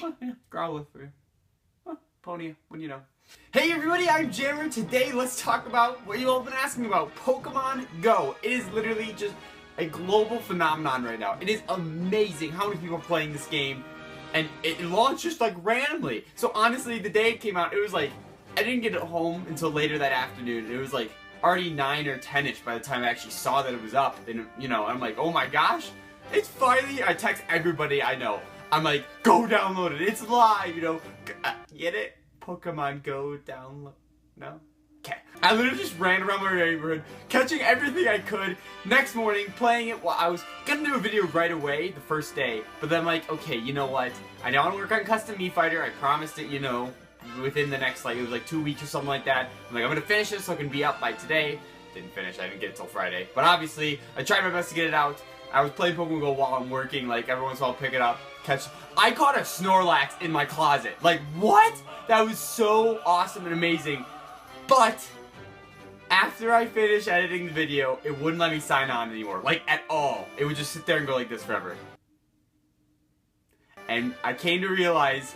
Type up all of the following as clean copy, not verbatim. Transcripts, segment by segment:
Yeah, Growler for you. Pony, when you know. Hey everybody, I'm Jammer. Today let's talk about what you all have been asking about, Pokemon GO. It is literally just a global phenomenon right now. It is amazing how many people are playing this game, and it launched just like randomly. So honestly, the day it came out, it was like, I didn't get it home until later that afternoon. It was like already 9 or 10ish by the time I actually saw that it was up. And you know, I'm like, oh my gosh, it's finally, I text everybody I know. I'm like, go download it, it's live, you know, get it? Pokemon GO download, no? Okay. I literally just ran around my neighborhood, catching everything I could. Next morning, playing it. Well, I was gonna do a video right away, the first day, but then I'm like, okay, you know what? I don't want to work on Custom Mii Fighter. I promised it, you know, within the next, like, it was like 2 weeks or something like that. I'm like, I'm gonna finish this so it can be up by today. Didn't finish, I didn't get it till Friday. But obviously, I tried my best to get it out. I was playing Pokemon GO while I'm working, like, every once in a while I'll pick it up, catch. I caught a Snorlax in my closet. Like, what? That was so awesome and amazing. But after I finished editing the video, it wouldn't let me sign on anymore. Like, at all. It would just sit there and go like this forever. And I came to realize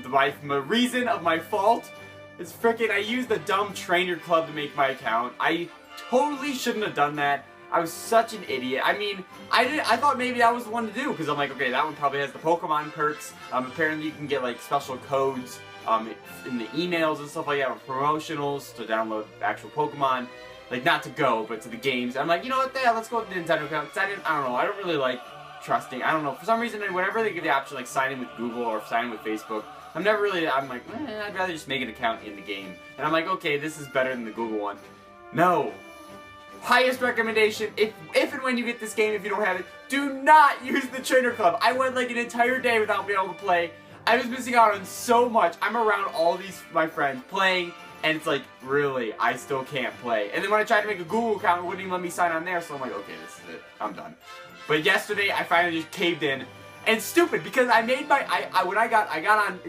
the reason of my fault is frickin' I used the dumb trainer club to make my account. I totally shouldn't have done that. I was such an idiot. I mean, I thought maybe that was the one to do, because I'm like, okay, that one probably has the Pokemon perks. Apparently you can get like special codes in the emails and stuff like that, with promotionals to download actual Pokemon. Like, not to Go, but to the games. I'm like, you know what, yeah, let's go with the Nintendo account. Because I don't know, I don't really like trusting. I don't know, for some reason, whenever they give the option, like sign in with Google or sign in with Facebook, I'm like, I'd rather just make an account in the game. And I'm like, okay, this is better than the Google one. No. Highest recommendation, if and when you get this game, if you don't have it, do not use the trainer club. I went like an entire day without being able to play. I was missing out on so much. I'm around all these, my friends, playing, and it's like, really, I still can't play. And then when I tried to make a Google account, it wouldn't even let me sign on there, so I'm like, okay, this is it. I'm done. But yesterday, I finally just caved in. And stupid, because I made my, when I got on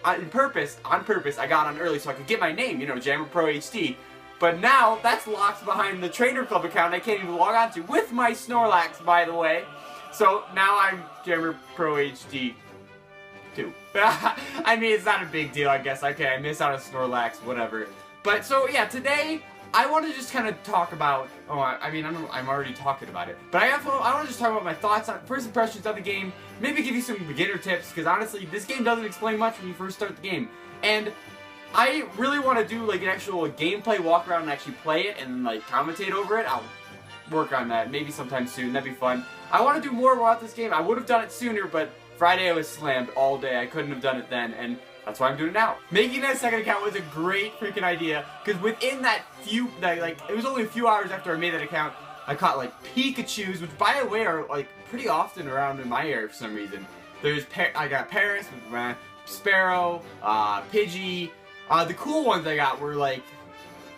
on purpose, I got on early so I could get my name, you know, Jammer Pro HD. But now, that's locked behind the Trainer Club account I can't even log on to, with my Snorlax, by the way. So, now I'm Jammer Pro HD 2. I mean, it's not a big deal, I guess. Okay, I miss out on Snorlax, whatever. But, so, yeah, today, I want to just kind of talk about, I'm already talking about it. But I want to just talk about my thoughts on, first impressions of the game, maybe give you some beginner tips, because honestly, this game doesn't explain much when you first start the game. And I really want to do like an actual gameplay walk around and actually play it and like commentate over it. I'll work on that maybe sometime soon. That'd be fun. I want to do more about this game. I would have done it sooner, but Friday I was slammed all day. I couldn't have done it then, and that's why I'm doing it now. Making that second account was a great freaking idea, because within that it was only a few hours after I made that account, I caught like Pikachus, which by the way are like pretty often around in my area for some reason. I got Paris with Sparrow, Pidgey. The cool ones I got were like,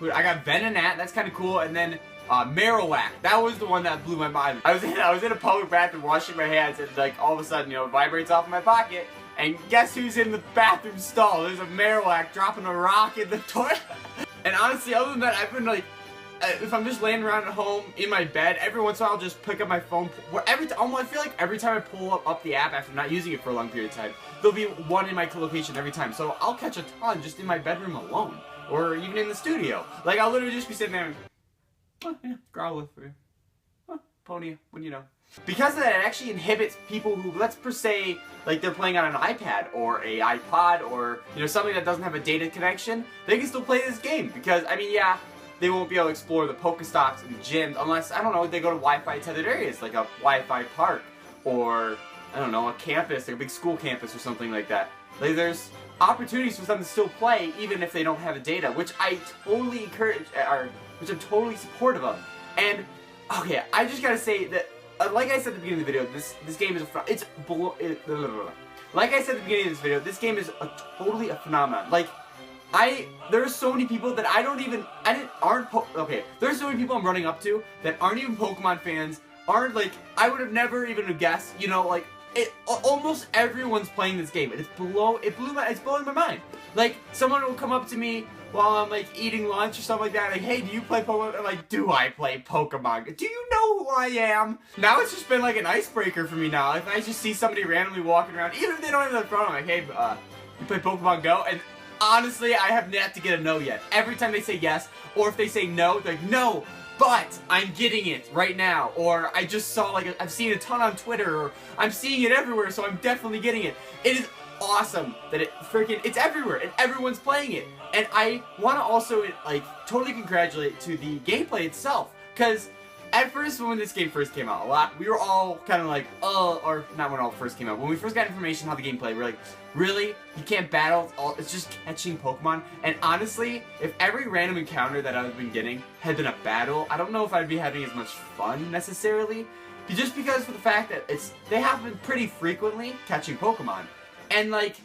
I got Venonat, that's kind of cool, and then Marowak. That was the one that blew my mind. I was in a public bathroom washing my hands, and like all of a sudden, you know, it vibrates off my pocket, and guess who's in the bathroom stall? There's a Marowak dropping a rock in the toilet. And honestly, other than that, I've been like, if I'm just laying around at home in my bed, every once in a while I'll just pick up my phone. I feel like every time I pull up the app after not using it for a long period of time, there'll be one in my location every time. So I'll catch a ton just in my bedroom alone, or even in the studio. Like, I'll literally just be sitting there and, yeah, Growler for you. Pony, when you know. Because of that, it actually inhibits people who, let's per se, like they're playing on an iPad or a iPod or, you know, something that doesn't have a data connection. They can still play this game because, I mean, yeah, they won't be able to explore the Pokestops and gyms unless, I don't know, they go to Wi-Fi tethered areas, like a Wi-Fi park, or, I don't know, a campus, like a big school campus or something like that. Like, there's opportunities for them to still play even if they don't have the data, which I totally encourage, which I'm totally supportive of. And, okay, I just gotta say that, like I said at the beginning of the video, this game is like I said at the beginning of this video, this game is totally a phenomenon. Like, there's so many people that there's so many people I'm running up to that aren't even Pokemon fans, aren't like, I would have never even guessed, you know, like, almost everyone's playing this game, and it's blowing my mind. Like, someone will come up to me, while I'm like eating lunch or something like that. Like, hey, do you play Pokemon? I'm like, do I play Pokemon? Do you know who I am? Now it's just been like an icebreaker for me now. If I just see somebody randomly walking around, even if they don't even have the phone, I'm like, hey, you play Pokemon Go? And honestly, I have yet to get a no yet. Every time they say yes, or if they say no, they're like, no, but I'm getting it right now. Or I just saw, like, I've seen a ton on Twitter, or I'm seeing it everywhere, so I'm definitely getting it. It is awesome that it's everywhere, and everyone's playing it. And I want to also, like, totally congratulate to the gameplay itself, because at first, when this game first came out, we were all kind of like, or not when it all first came out, when we first got information on how the game played, we were like, really? You can't battle? It's just catching Pokemon? And honestly, if every random encounter that I've been getting had been a battle, I don't know if I'd be having as much fun, necessarily. Just because for the fact that they happen pretty frequently, catching Pokemon. And, like,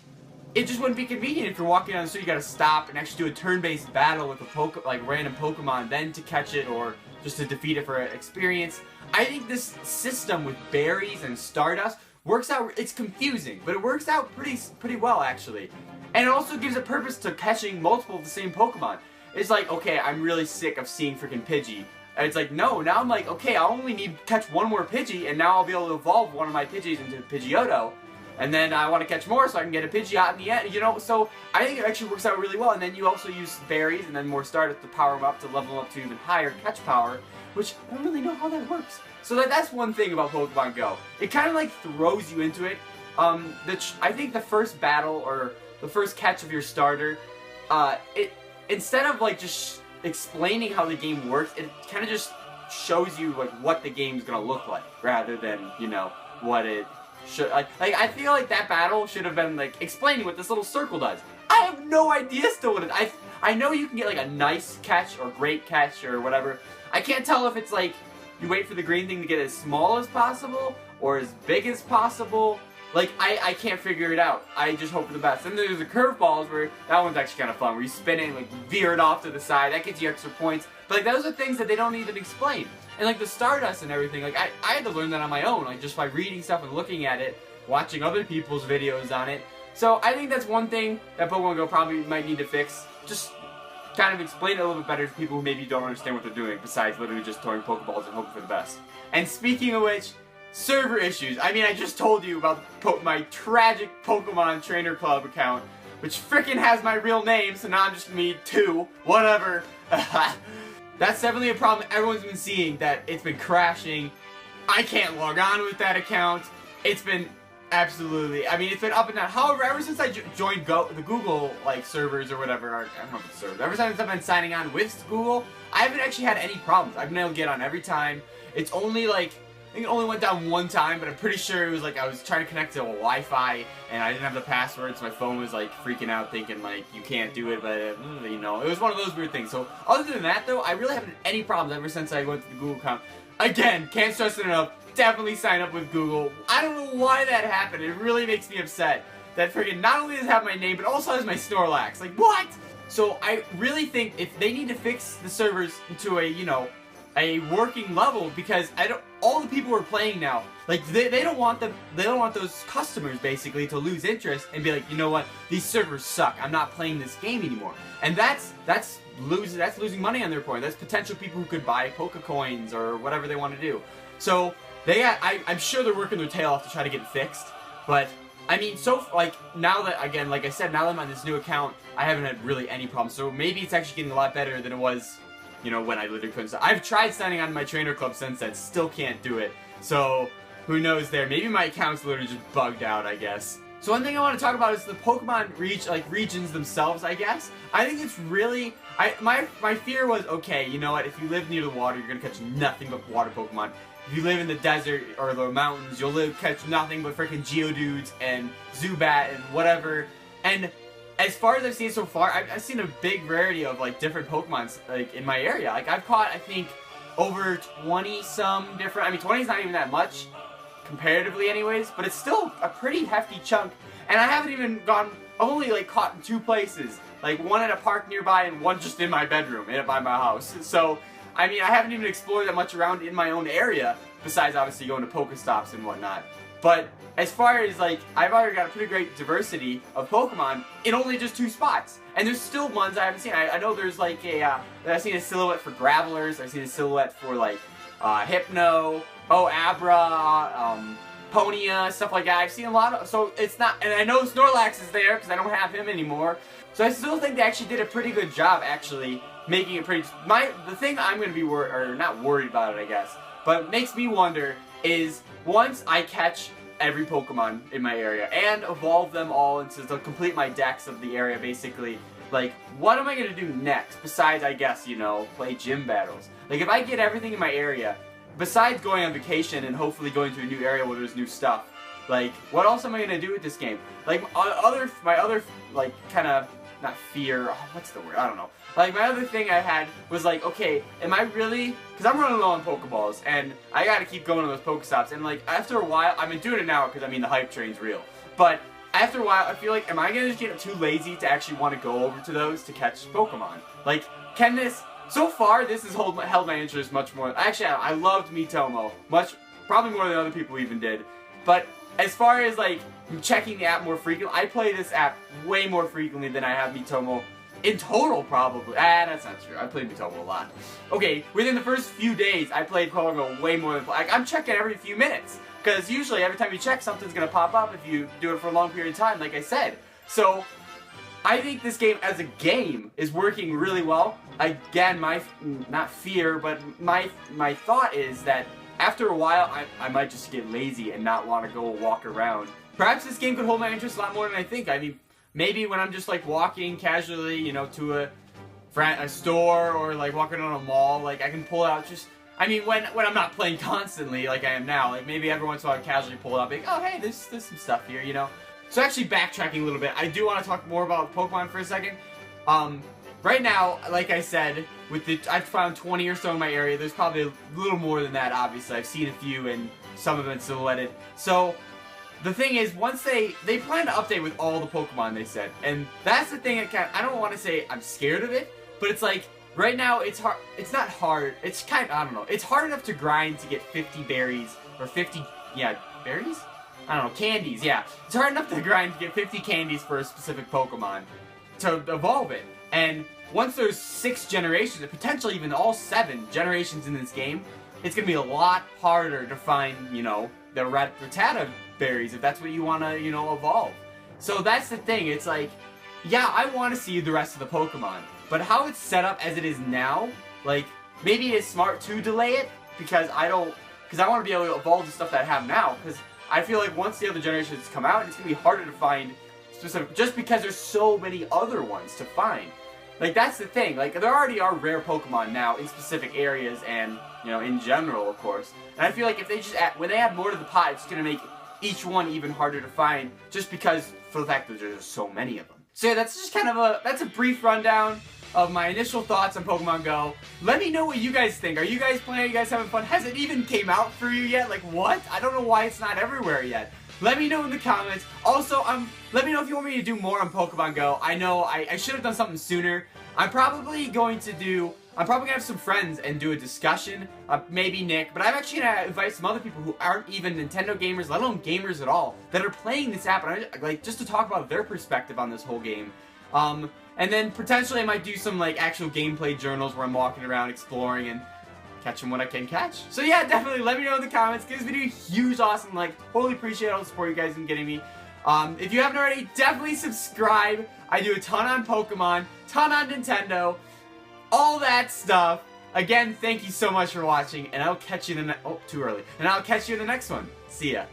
it just wouldn't be convenient if you're walking down the street, you gotta stop and actually do a turn-based battle with a random Pokemon, then to catch it, or just to defeat it for an experience. I think this system with berries and Stardust works out. It's confusing, but it works out pretty well, actually. And it also gives a purpose to catching multiple of the same Pokemon. It's like, okay, I'm really sick of seeing freaking Pidgey. And it's like, no, now I'm like, okay, I only need to catch one more Pidgey, and now I'll be able to evolve one of my Pidgeys into Pidgeotto. And then I want to catch more so I can get a Pidgeot in the end, you know? So I think it actually works out really well. And then you also use berries and then more Stardust to power them up, to level them up to even higher catch power, which I don't really know how that works. So that's one thing about Pokemon Go. It kind of like throws you into it. I think the first battle or the first catch of your starter, instead of like just explaining how the game works, it kind of just shows you like what the game's gonna look like, rather than, you know, what it should. Like I feel like that battle should have been like explaining what this little circle does. I have no idea still what it. I know you can get like a nice catch or great catch or whatever. I can't tell if it's like you wait for the green thing to get as small as possible or as big as possible. Like, I can't figure it out. I just hope for the best. And there's the curveballs where, that one's actually kind of fun, where you spin it and like veer it off to the side. That gets you extra points. But like, those are things that they don't even explain. And like the Stardust and everything, like I had to learn that on my own, like just by reading stuff and looking at it, watching other people's videos on it. So I think that's one thing that Pokemon Go probably might need to fix. Just kind of explain it a little bit better to people who maybe don't understand what they're doing, besides literally just throwing Pokeballs and hoping for the best. And speaking of which, server issues. I mean, I just told you about my tragic Pokemon Trainer Club account, which frickin' has my real name, so now I'm just gonna need 2. Whatever. That's definitely a problem everyone's been seeing, that it's been crashing. I can't log on with that account. It's been absolutely, I mean, it's been up and down. However, ever since I joined the Google, like, servers or whatever, I don't know if it's servers, ever since I've been signing on with Google, I haven't actually had any problems. I've been able to get on every time. It's only, like, I think it only went down one time, but I'm pretty sure it was like I was trying to connect to a Wi-Fi and I didn't have the password, so my phone was like freaking out thinking like you can't do it, but you know, it was one of those weird things. So other than that though, I really haven't had any problems ever since I went to the Google account. Again, can't stress it enough, definitely sign up with Google. I don't know why that happened. It really makes me upset that freaking not only does it have my name, but also has my Snorlax. Like, what? So I really think if they need to fix the servers into a, you know, a working level, because all the people who are playing now, like they don't want those customers basically to lose interest and be like, you know what, these servers suck, I'm not playing this game anymore. And that's losing money on their part. That's potential people who could buy Pokecoins or whatever they want to do. So I'm sure they're working their tail off to try to get it fixed. But I mean, so like now that, again, like I said, now that I'm on this new account, I haven't had really any problems. So maybe it's actually getting a lot better than it was, you know, when I literally couldn't. I've tried signing on to my trainer club since then, still can't do it. So who knows there? Maybe my account's literally just bugged out, I guess. So one thing I want to talk about is the Pokemon regions themselves, I guess. I think it's really, my fear was, okay, you know what, if you live near the water, you're gonna catch nothing but water Pokemon. If you live in the desert or the mountains, you'll catch nothing but freaking Geodudes and Zubat and whatever. And as far as I've seen so far, I've seen a big variety of like different Pokemons like in my area. Like I've caught, I think, over 20-some different. I mean, 20 is not even that much comparatively, anyways, but it's still a pretty hefty chunk. And I haven't even I've only like caught in 2 places, like one at a park nearby and one just in my bedroom by my house. So I mean, I haven't even explored that much around in my own area, besides obviously going to Pokestops and whatnot. But as far as like, I've already got a pretty great diversity of Pokemon in only just 2 spots. And there's still ones I haven't seen. I know there's like I've seen a silhouette for Gravelers, I've seen a silhouette for like Hypno, Abra, Ponia, stuff like that. I've seen a lot of, so it's not, and I know Snorlax is there because I don't have him anymore. So I still think they actually did a pretty good job actually making it pretty, the thing I'm going to be not worried about it, I guess, but makes me wonder is once I catch every Pokemon in my area and evolve them all into to complete my decks of the area basically, like what am I going to do next besides, I guess, you know, play gym battles? Like if I get everything in my area, besides going on vacation and hopefully going to a new area where there's new stuff, like what else am I going to do with this game? Like my other like kind of, not fear, what's the word, I don't know. Like my other thing I had was like, okay, am I really, because I'm running low on Pokeballs and I gotta keep going to those Pokestops, and like after a while, I've been doing it now because I mean the hype train's real, but after a while I feel like, am I gonna just get too lazy to actually want to go over to those to catch Pokemon? Like, can this, so far this has held my interest much more, actually I loved Miitomo, probably more than other people even did, but as far as like checking the app more frequently, I play this app way more frequently than I have Miitomo. In total, probably. That's not true. I played Miitomo a lot. Okay, within the first few days, I played Pokemon GO way more than... Like, I'm checking every few minutes. Because usually, every time you check, something's going to pop up if you do it for a long period of time, like I said. So, I think this game, as a game, is working really well. Again, not fear, but my thought is that after a while, I might just get lazy and not want to go walk around. Perhaps this game could hold my interest a lot more than I think. I mean, maybe when I'm just like walking casually, you know, to a store or like walking on a mall, like I can pull out just, I mean, when I'm not playing constantly like I am now, like maybe every once in a while I casually pull it up, like, oh hey, there's some stuff here, you know. So actually backtracking a little bit, I do want to talk more about Pokemon for a second. Right now, like I said, I've found 20 or so in my area. There's probably a little more than that, obviously. I've seen a few and some of them silhouetted. So the thing is, once they plan to update with all the Pokemon, they said, and that's the thing that I don't want to say I'm scared of it, but it's like, right now, it's hard, it's not hard, it's kind of, I don't know, it's hard enough to grind to get 50 berries, or 50, yeah, berries? I don't know, candies, yeah. It's hard enough to grind to get 50 candies for a specific Pokemon to evolve it, and once there's 6 generations, or potentially even all 7 generations in this game, it's going to be a lot harder to find, you know, the Rattata berries, if that's what you want to, you know, evolve. So that's the thing, it's like, yeah, I want to see the rest of the Pokemon, but how it's set up as it is now, like, maybe it's smart to delay it, because I want to be able to evolve the stuff that I have now, because I feel like once the other generations come out, it's going to be harder to find specific, just because there's so many other ones to find. Like, that's the thing, like, there already are rare Pokemon now in specific areas and, you know, in general, of course. And I feel like if they just when they add more to the pot, it's going to make each one even harder to find, just because, for the fact that there's so many of them. So yeah, that's just kind of that's a brief rundown of my initial thoughts on Pokemon GO. Let me know what you guys think. Are you guys playing? Are you guys having fun? Has it even came out for you yet? Like, what? I don't know why it's not everywhere yet. Let me know in the comments. Also, let me know if you want me to do more on Pokemon GO. I know I should have done something sooner. I'm probably going to have some friends and do a discussion, maybe Nick, but I'm actually going to invite some other people who aren't even Nintendo gamers, let alone gamers at all, that are playing this app, and like, just to talk about their perspective on this whole game. And then potentially I might do some like actual gameplay journals where I'm walking around exploring and catching what I can catch. So yeah, definitely let me know in the comments. Give this video a huge awesome like. Totally appreciate all the support you guys have been getting me. If you haven't already, definitely subscribe. I do a ton on Pokemon, ton on Nintendo, all that stuff. Again, thank you so much for watching, and I'll catch you in the too early. And I'll catch you in the next one. See ya.